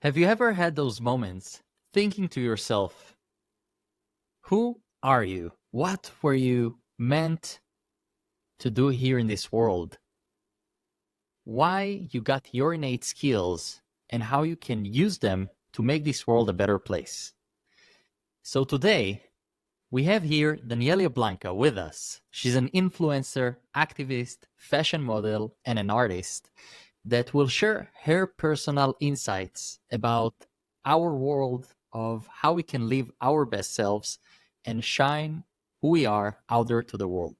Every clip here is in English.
Have you ever had those moments thinking to yourself, who are you? What were you meant to do here in this world? Why you got your innate skills and how you can use them to make this world a better place. So today, we have here Danielle Yablonka with us. She's an influencer, activist, fashion model, and an artist that will share her personal insights about our world of how we can live our best selves and shine who we are out there to the world.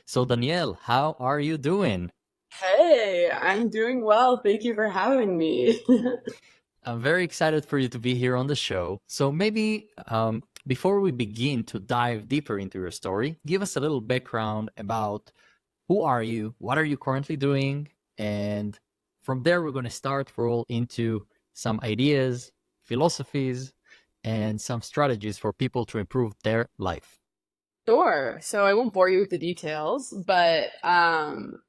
So Danielle, how are you doing? Hey, I'm doing well. Thank you for having me. I'm very excited for you to be here on the show. So maybe before we begin to dive deeper into your story, give us a little background about who are you, what are you currently doing, and from there we're going to start roll into some ideas, philosophies, and some strategies for people to improve their life. Sure. So I won't bore you with the details, but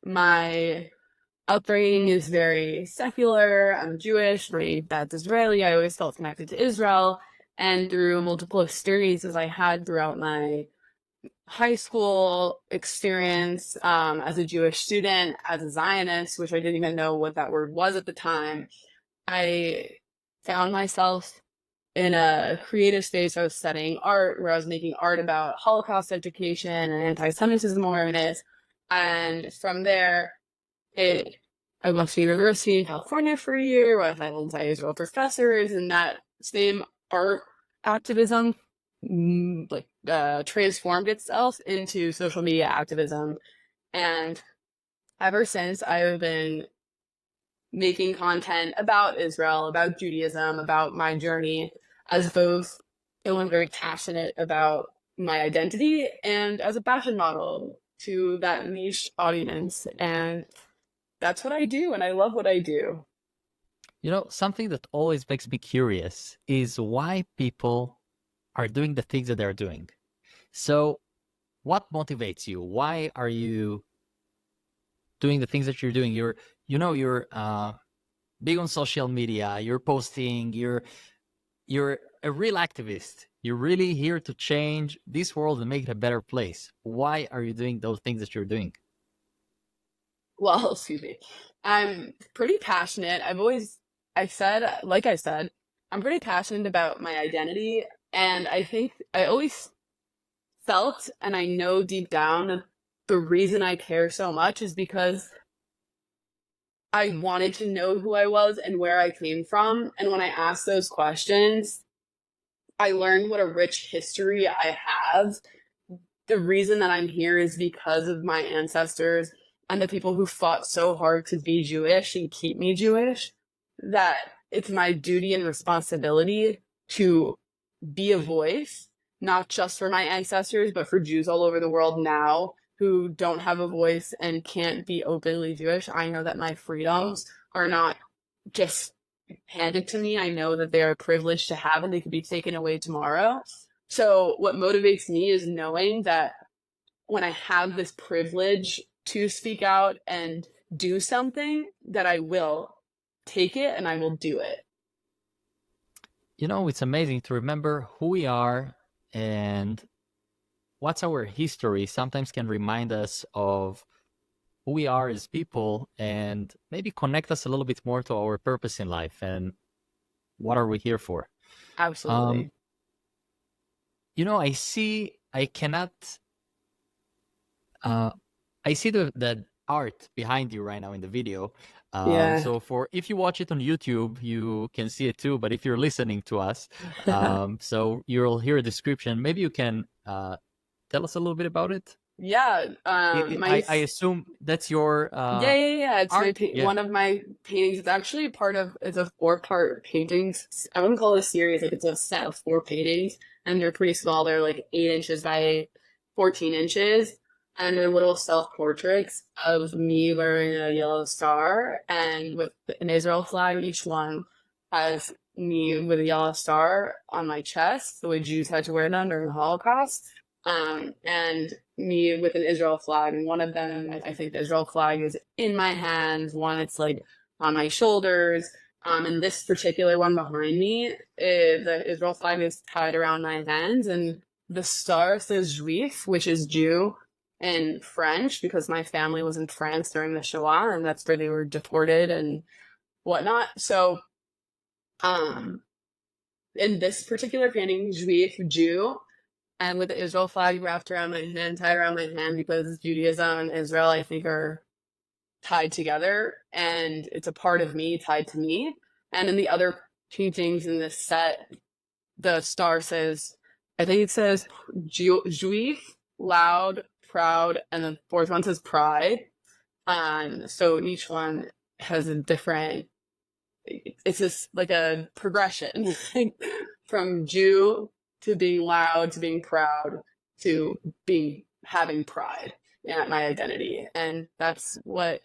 my upbringing is very secular. I'm Jewish. My dad's Israeli. I always felt connected to Israel. And through multiple experiences I had throughout my high school experience as a Jewish student, as a Zionist, which I didn't even know what that word was at the time, I found myself in a creative space. I was studying art, where I was making art about Holocaust education and anti-Semitism awareness. And from there, I went to university in California for a year with anti-Israel professors, and that same art activism transformed itself into social media activism. And ever since, I've been making content about Israel, about Judaism, about my journey as both someone very passionate about my identity and as a fashion model to that niche audience. And that's what I do, and I love what I do. You know, something that always makes me curious is why people are doing the things that they're doing. So, what motivates you? Why are you doing the things that you're doing? You're big on social media. You're posting. You're a real activist. You're really here to change this world and make it a better place. Why are you doing those things that you're doing? Well, excuse me. I'm pretty passionate. I said, I'm pretty passionate about my identity. And I think I always felt, and I know deep down, that the reason I care so much is because I wanted to know who I was and where I came from. And when I asked those questions, I learned what a rich history I have. The reason that I'm here is because of my ancestors and the people who fought so hard to be Jewish and keep me Jewish, that it's my duty and responsibility to be a voice, not just for my ancestors, but for Jews all over the world now who don't have a voice and can't be openly Jewish. I know that my freedoms are not just handed to me. I know that they are a privilege to have and they could be taken away tomorrow. So what motivates me is knowing that when I have this privilege to speak out and do something, that I will take it and I will do it. You know, it's amazing to remember who we are and what's our history sometimes can remind us of who we are as people and maybe connect us a little bit more to our purpose in life and what are we here for. Um, Absolutely. you know, I cannot, uh, I see the art behind you right now in the video. Yeah. So for if you watch it on YouTube, you can see it too. But if you're listening to us, so you'll hear a description. Maybe you can tell us a little bit about it. Yeah. I assume that's your Yeah. It's art. Yeah. one of my paintings. It's actually it's a four-part paintings. I wouldn't call it a series. Like it's a set of four paintings, and they're pretty small. They're like 8 inches by 14 inches, and they're little self-portraits of me wearing a yellow star and with an Israel flag. Each one has me with a yellow star on my chest, the way Jews had to wear them during the Holocaust. And me with an Israel flag, and one of them, I think the Israel flag is in my hands. One, it's like on my shoulders. And this particular one behind me, the Israel flag is tied around my hands, and the star says Juif, which is Jew in French, because my family was in France during the Shoah, and that's where they were deported and whatnot. So, um, in this particular painting, Juif, Jew, and with the Israel flag wrapped around my hand, tied around my hand, because Judaism and Israel, I think, are tied together, and it's a part of me tied to me. And in the other paintings in this set, the star says, I think it says Juif, loud, proud, and the fourth one says pride. So each one has a different, it's just like a progression from Jew to being loud to being proud to being having pride in my identity. And that's what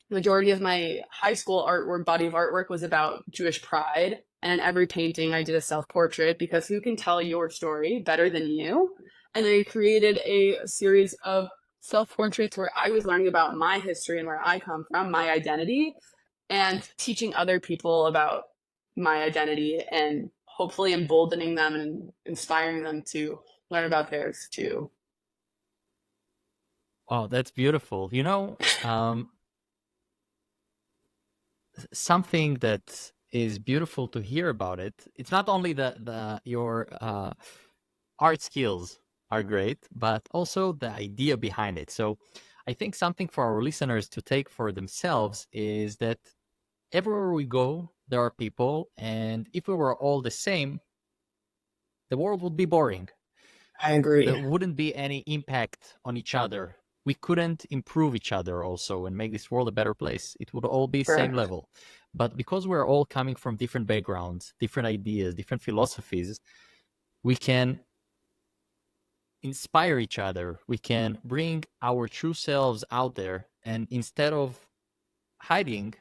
majority of my high school artwork, body of artwork, was about Jewish pride. And in every painting, I did a self-portrait, because who can tell your story better than you? And I created a series of self-portraits where I was learning about my history and where I come from, my identity, and teaching other people about my identity, and hopefully emboldening them and inspiring them to learn about theirs too. Wow, that's beautiful. Something that is beautiful to hear about it, it's not only the your art skills are great, but also the idea behind it. So I think something for our listeners to take for themselves is that everywhere we go, there are people, and if we were all the same, the world would be boring. I agree. There wouldn't be any impact on each other. We couldn't improve each other also and make this world a better place. It would all be same Correct. level. But because we're all coming from different backgrounds, different ideas, different philosophies, we can inspire each other. We can bring our true selves out there, and instead of hiding,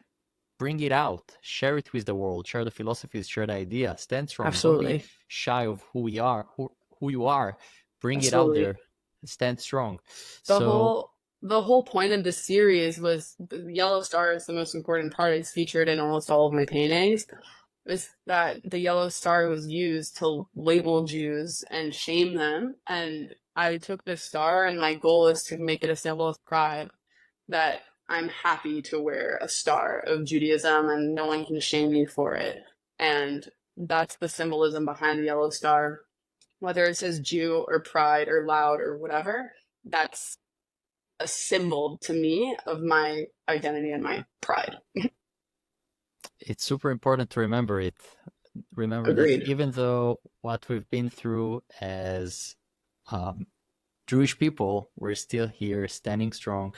bring it out, share it with the world, share the philosophies, share the ideas, stand strong. Don't be Absolutely. shy of who we are, who you are. Bring it out Absolutely. there, stand strong. the So, whole the whole point of this series was the yellow star is the most important part. It's featured in almost all of my paintings. Was that the yellow star was used to label Jews and shame them, and I took this star, and my goal is to make it a symbol of pride, that I'm happy to wear a star of Judaism and no one can shame me for it. And that's the symbolism behind the yellow star. Whether it says Jew or pride or loud or whatever, that's a symbol to me of my identity and my pride. it's super important to remember it. Remember that Agreed. even though what we've been through as um, Jewish people, we're still here standing strong,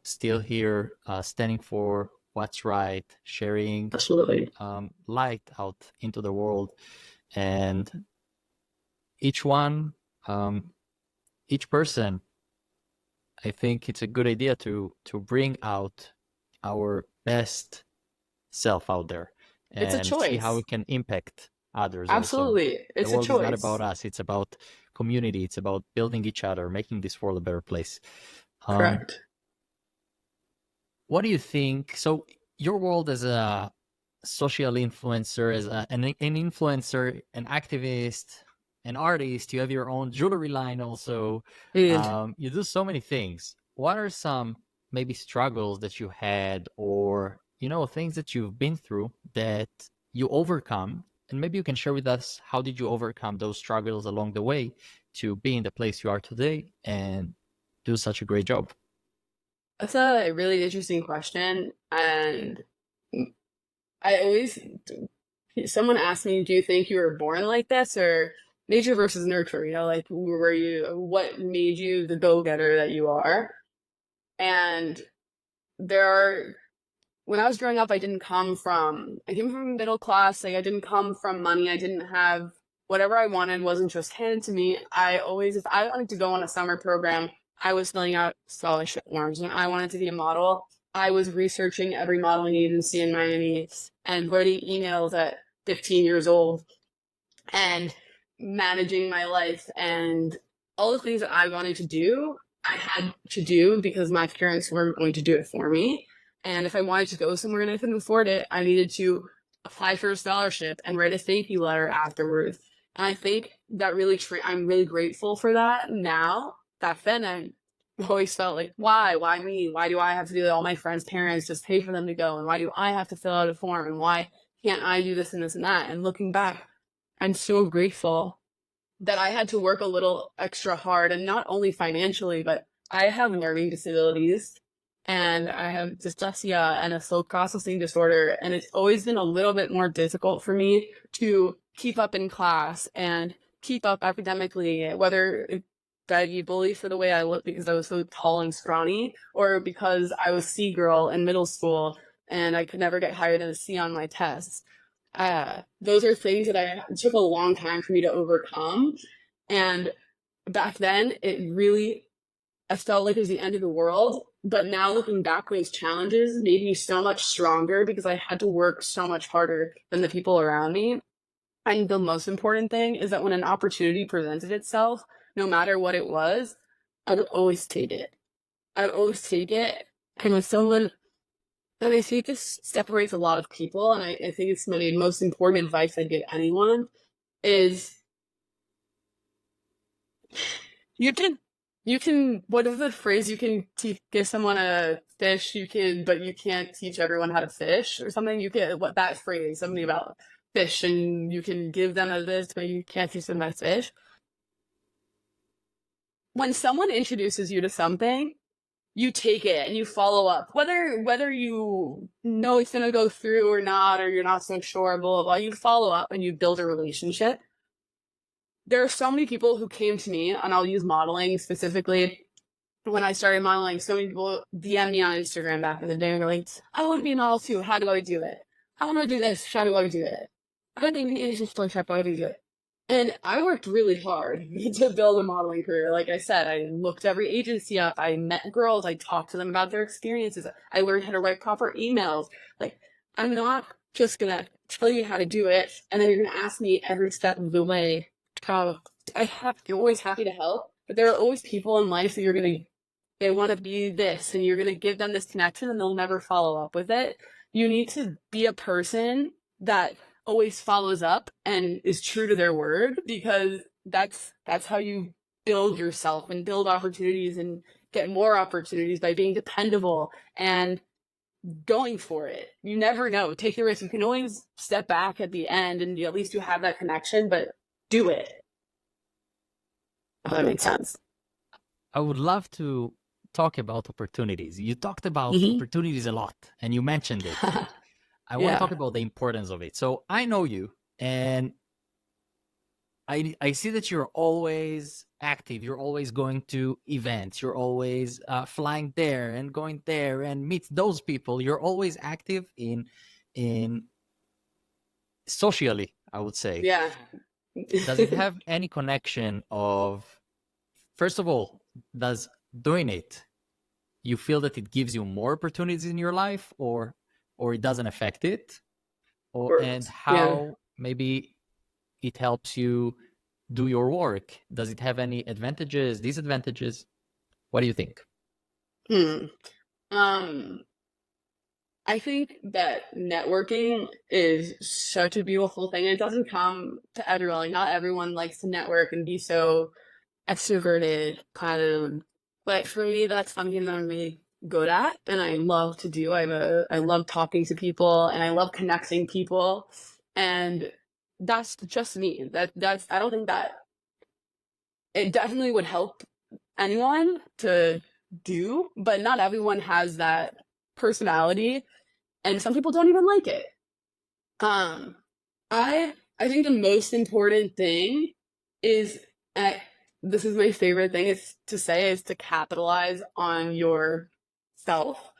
still here standing for what's right, sharing Absolutely. light out into the world. And each one, um, each person, I think it's a good idea to bring out our best self out there It's a and see how we choice. can impact others also. Absolutely. The It's a world is not choice. about us, it's about community, it's about building each other, making this world a better place. Um, Correct. what do you think? So, your world as a social influencer, as an influencer, an activist, an artist, you have your own jewelry line also. Agreed. You do so many things. What are some maybe struggles that you had, or things that you've been through that you overcome? And maybe you can share with us, how did you overcome those struggles along the way to be in the place you are today and do such a great job? That's a really interesting question. And I always, someone asked me, do you think you were born like this, or nature versus nurture? Like, what made you the go-getter that you are? And there are, when I was growing up, I came from middle class. Like, I didn't come from money. I didn't have whatever I wanted wasn't just handed to me. If I wanted to go on a summer program, I was filling out scholarship forms. When I wanted to be a model, I was researching every modeling agency in Miami and writing emails at 15 years old and managing my life, and all the things that I wanted to do, I had to do because my parents weren't going to do it for me. And if I wanted to go somewhere and I couldn't afford it, I needed to apply for a scholarship and write a thank you letter afterwards. And I think that really, I'm really grateful for that now. Back then, I always felt like, why me? Why do I have to do that? All my friends' parents just pay for them to go. And why do I have to fill out a form? And why can't I do this and this and that? And looking back, I'm so grateful that I had to work a little extra hard, and not only financially, but I have learning disabilities and I have dyslexia and a slow processing disorder. And it's always been a little bit more difficult for me to keep up in class and keep up academically, whether that you bully for the way I look because I was so tall and scrawny, or because I was C girl in middle school and I could never get higher than a C on my tests. Those are things that it took a long time for me to overcome. And back then, I felt like it was the end of the world. But now looking back, those challenges made me so much stronger because I had to work so much harder than the people around me. And the most important thing is that when an opportunity presented itself, no matter what it was, I would always take it. I would always take it. And when someone, and I think this separates a lot of people, and I think it's my most important advice I'd give anyone, is what is the phrase? You can give someone a fish, but you can't teach everyone how to fish, or something. What that phrase, something about fish, and you can give them a this, but you can't teach them how to fish. When someone introduces you to something, you take it and you follow up, whether you know it's gonna go through or not, or you're not so sure, blah blah blah. You follow up and you build a relationship. There are so many people who came to me, and I'll use modeling specifically. When I started modeling, so many people DM me on Instagram back in the day and they're like, I want to be a model too. How do I do it? I want to do this. How do I do it? I don't think it's just like, how do I do it? And I worked really hard to build a modeling career. Like I said, I looked every agency up. I met girls. I talked to them about their experiences. I learned how to write proper emails. Like, I'm not just going to tell you how to do it, and then you're going to ask me every step of the way. You're always happy to help, but there are always people in life that they want to be this, and you're going to give them this connection and they'll never follow up with it. You need to be a person that always follows up and is true to their word, because that's how you build yourself and build opportunities and get more opportunities, by being dependable and going for it. You never know. Take the risk. You can always step back at the end and at least you have that connection, but do it. If that makes sense. I would love to talk about opportunities. You talked about opportunities a lot, and you mentioned it. I want to talk about the importance of it. So I know you, and I see that you're always active. You're always going to events. You're always flying there and going there and meet those people. You're always active in socially, I would say. Yeah. Does it have any connection of, first of all, does doing it, you feel that it gives you more opportunities in your life, or it doesn't affect it? And how maybe it helps you do your work? Does it have any advantages, disadvantages? What do you think? I think that networking is such a beautiful thing. It doesn't come to everyone. Like, not everyone likes to network and be so extroverted, kind of. But for me, that's something that I'm really good at, and I love to do. I love talking to people, and I love connecting people, and that's just me. I don't think that it definitely would help anyone to do, but not everyone has that personality, and some people don't even like it. I think the most important thing is, this is my favorite thing is to capitalize on yourself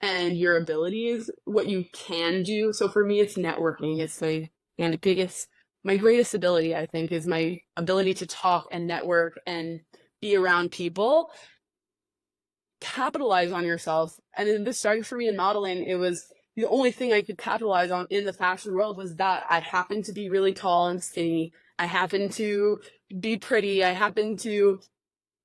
and your abilities, what you can do. So for me, it's networking. It's my greatest ability, I think, is my ability to talk and network and be around people. Capitalize on yourself. And then this started for me in modeling. It was the only thing I could capitalize on in the fashion world, was that I happened to be really tall and skinny. I happened to be pretty. I happened to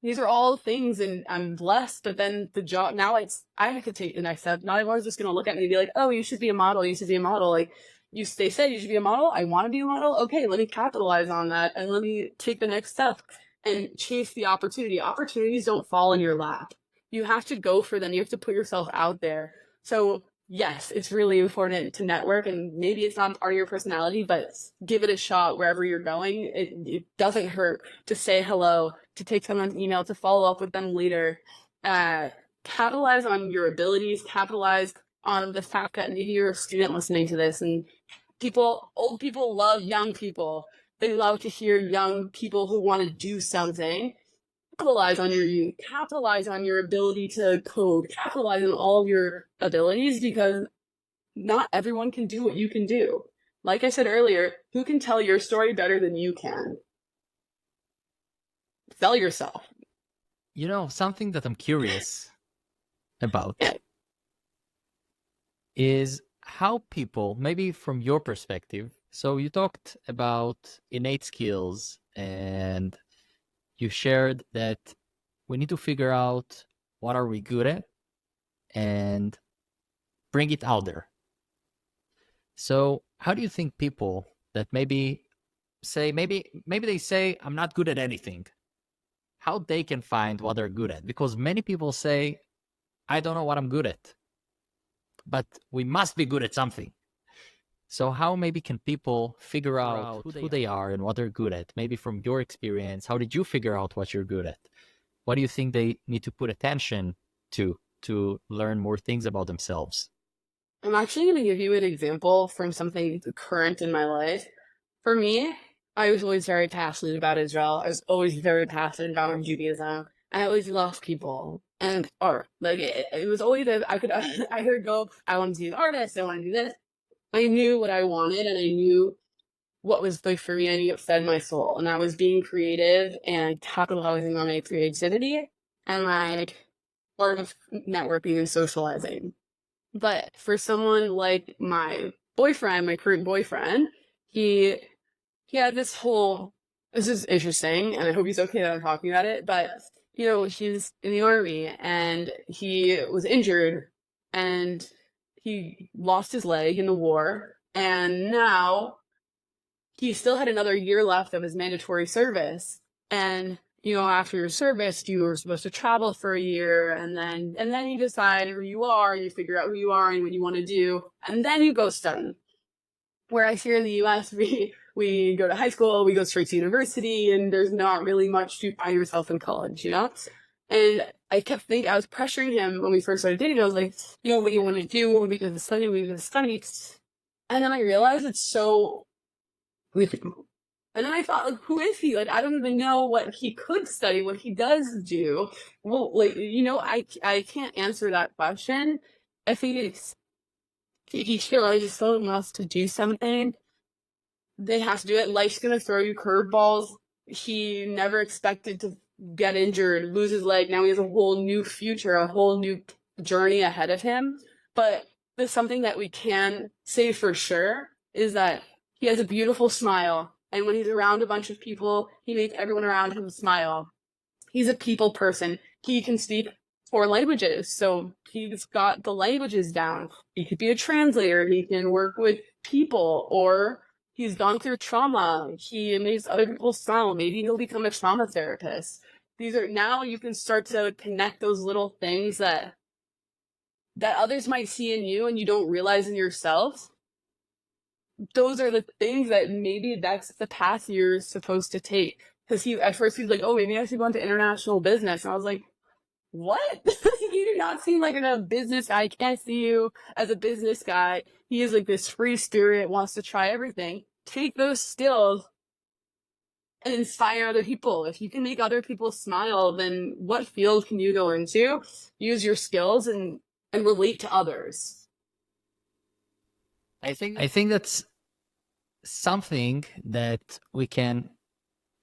These are all things, and I'm blessed. But then the job now, I have to take the next step. Not everyone's just gonna look at me and be like, "Oh, you should be a model. You should be a model." Like they said, you should be a model. I want to be a model. Okay, let me capitalize on that and let me take the next step and chase the opportunity. Opportunities don't fall in your lap. You have to go for them. You have to put yourself out there. So yes, it's really important to network, and maybe it's not part of your personality, but give it a shot wherever you're going. It doesn't hurt to say hello, to take someone's email, to follow up with them later. Capitalize on your abilities, capitalize on the fact that maybe you're a student listening to this, and old people love young people. They love to hear young people who want to do something. Capitalize on your youth, capitalize on your ability to code, capitalize on all of your abilities, because not everyone can do what you can do. Like I said earlier, who can tell your story better than you can? Sell yourself. You know, something that I'm curious about Yeah. is how people, maybe from your perspective, so you talked about innate skills and you shared that we need to figure out what are we good at and bring it out there. So how do you think people that maybe they say I'm not good at anything, how they can find what they're good at? Because many people say I don't know what I'm good at, but we must be good at something. So how maybe can people figure out who they are and what they're good at? Maybe from your experience, how did you figure out what you're good at? What do you think they need to put attention to learn more things about themselves? I'm actually going to give you an example from something current in my life. For me, I was always very passionate about Israel. I was always very passionate about Judaism. I always loved people and art. Like it was always I could I could go. I want to be an artist. I want to do this. I knew what I wanted, and I knew what was good for me. I knew it fed my soul, and I was being creative and capitalizing on my creativity and like part of networking and socializing. But for someone like my boyfriend, my current boyfriend, he he had this whole, this is interesting, and I hope he's okay that I'm talking about it, but he's in the army and he was injured and he lost his leg in the war, and now he still had another year left of his mandatory service. And after your service, you were supposed to travel for a year, and then you decide who you are, you figure out who you are and what you want to do, and then you go study. Whereas here in the US, we go to high school, we go straight to university, and there's not really much to find yourself in college. And I kept thinking, I was pressuring him when we first started dating. I was like, what you want to do, what are we going to study, what are we going to study? And then I realized it's so weird. And then I thought, like, who is he? Like, I don't even know what he could study, what he does do. Well, like, I can't answer that question. I think he realizes someone else to do something, they have to do it. Life's gonna throw you curveballs. He never expected to get injured, lose his leg. Now he has a whole new future, a whole new journey ahead of him. But there's something that we can say for sure is that he has a beautiful smile. And when he's around a bunch of people, he makes everyone around him smile. He's a people person. He can speak 4 languages, so he's got the languages down. He could be a translator. He can work with people, or he's gone through trauma. He makes other people smile. Maybe he'll become a trauma therapist. These are, now you can start to connect those little things that others might see in you and you don't realize in yourself. Those are the things that maybe that's the path you're supposed to take. Because at first he's like, oh, maybe I should go into international business. And I was like, what? You do not seem like a business guy. I can't see you as a business guy. He is like this free spirit, wants to try everything. Take those skills and inspire other people. If you can make other people smile, then what field can you go into? Use your skills and relate to others. I think that's something that we can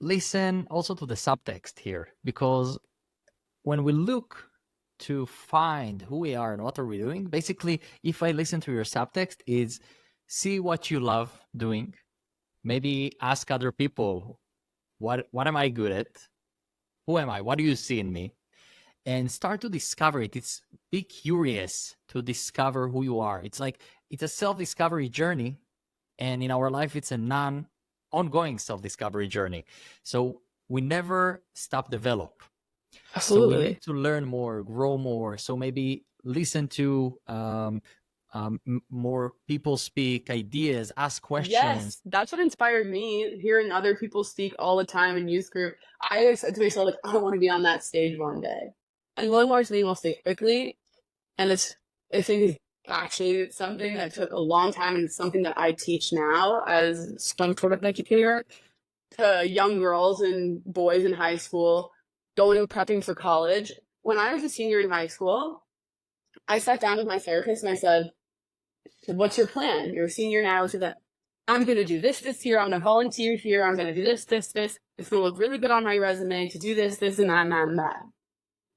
listen also to the subtext here, because when we look to find who we are and what are we doing, basically, if I listen to your subtext, is see what you love doing. Maybe ask other people, what am I good at? Who am I? What do you see in me? And start to discover it. It's be curious to discover who you are. It's like it's a self-discovery journey, and in our life, it's a ongoing self-discovery journey. So we never stop develop. So we Absolutely. need to learn more, grow more. So maybe listen to more people speak, ideas, ask questions. Yes, that's what inspired me, hearing other people speak all the time in youth group. I always said to myself, like, I want to be on that stage one day. And going more to the most quickly, and I think it's actually something that took a long time, and it's something that I teach now as some product educator to young girls and boys in high school going and prepping for college. When I was a senior in high school, I sat down with my therapist and I said, what's your plan? You're a senior now, so that I'm going to do this year. I'm going to volunteer here. I'm going to do this. It's going to look really good on my resume to do this, and that, and that, and that.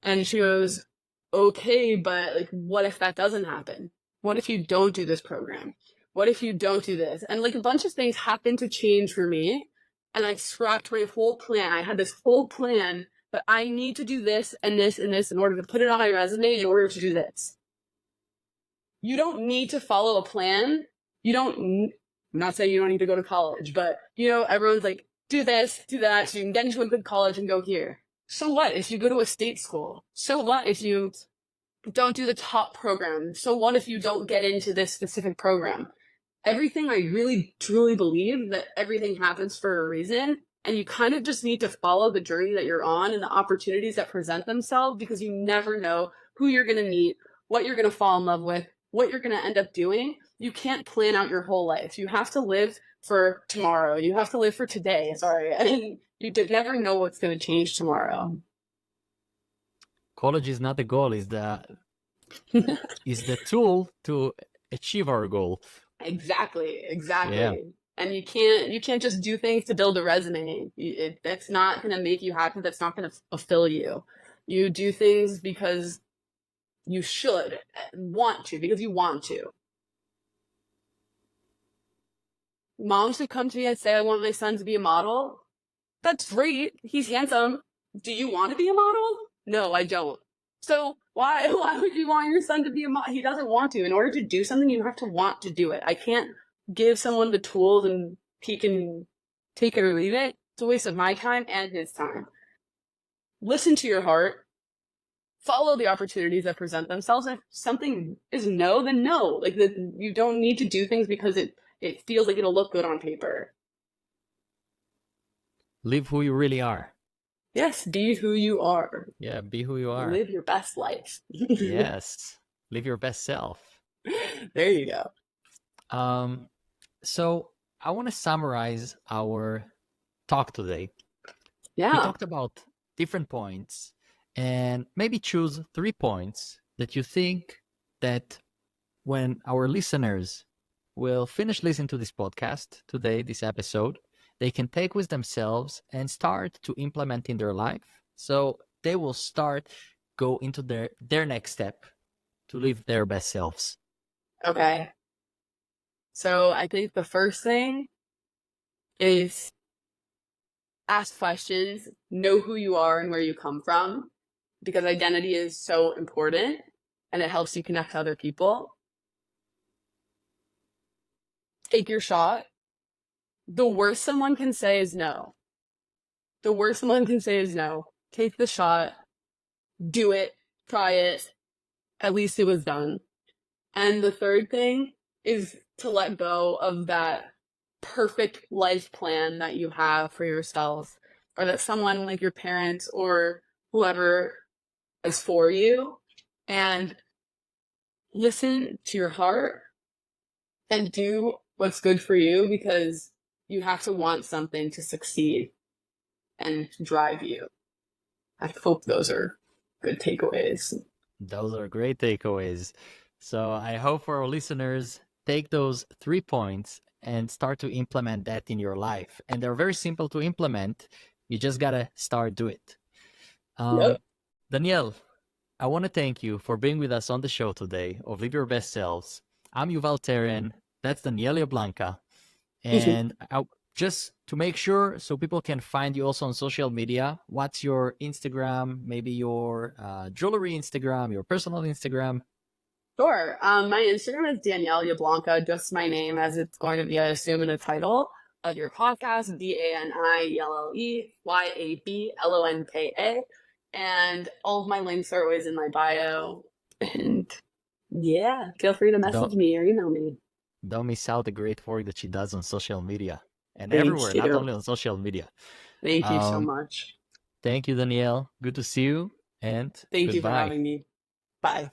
And she goes, okay, but like, what if that doesn't happen? What if you don't do this program? What if you don't do this? And like a bunch of things happened to change for me. And I scrapped my whole plan. I had this whole plan, but I need to do this and this and this in order to put it on my resume in order to do this. You don't need to follow a plan. I'm not saying you don't need to go to college, but everyone's like, do this, do that, so you can get into a good college and go here. So what if you go to a state school? So what if you don't do the top program? So what if you don't get into this specific program? Everything, I really truly believe that everything happens for a reason, and you kind of just need to follow the journey that you're on and the opportunities that present themselves, because you never know who you're going to meet, what you're going to fall in love with, what you're going to end up doing. You can't plan out your whole life. You have to live for tomorrow. You have to live for today. Sorry. And you never know what's going to change tomorrow. College is not the goal, is the tool to achieve our goal. Exactly. Yeah. And you can't just do things to build a resume. That's not going to make you happy. That's not going to fulfill you. You do things because you should want to, because you want to. Moms who come to me and say, I want my son to be a model. That's great. He's handsome. Do you want to be a model? No, I don't. So why would you want your son to be a model? He doesn't want to. In order to do something, you have to want to do it. I can't give someone the tools and he can take it or leave it. It's a waste of my time and his time. Listen to your heart. Follow the opportunities that present themselves. If something is no, then no. Like, you don't need to do things because it feels like it'll look good on paper. Live who you really are. Yes, be who you are. Yeah, be who you are. Live your best life. Yes, live your best self. There you go. So I want to summarize our talk today. Yeah. We talked about different points, and maybe choose 3 points that you think that when our listeners will finish listening to this podcast today, this episode, they can take with themselves and start to implement in their life. So they will go into their next step to live their best selves. Okay. So I think the first thing is ask questions, know who you are and where you come from, because identity is so important and it helps you connect to other people. Take your shot. The worst someone can say is no. The worst someone can say is no. Take the shot. Do it. Try it. At least it was done. And the third thing is to let go of that perfect life plan that you have for yourself, or that someone like your parents or whoever is for you, and listen to your heart and do what's good for you, because you have to want something to succeed and drive you. I hope those are good takeaways. Those are great takeaways. So I hope for our listeners, take those 3 points and start to implement that in your life. And they're very simple to implement. You just got to start do it. Yep. Danielle, I want to thank you for being with us on the show today of Live Your Best Selves. I'm Yuval Teren. That's Danielle Yablonka. And just to make sure so people can find you also on social media, what's your Instagram, maybe your jewelry Instagram, your personal Instagram? Sure. My Instagram is Danielle Yablonka, just my name as it's going to be, I assume, in the title of your podcast, DanielleYablonka. And all of my links are always in my bio. And yeah, feel free to message Don't me or email me. don't miss out the great work that she does on social media and Thank everywhere, not you. only on social media. Thank you so Um, much. Thank you, Danielle. Good to see you, and Thank you for goodbye. having me. Bye.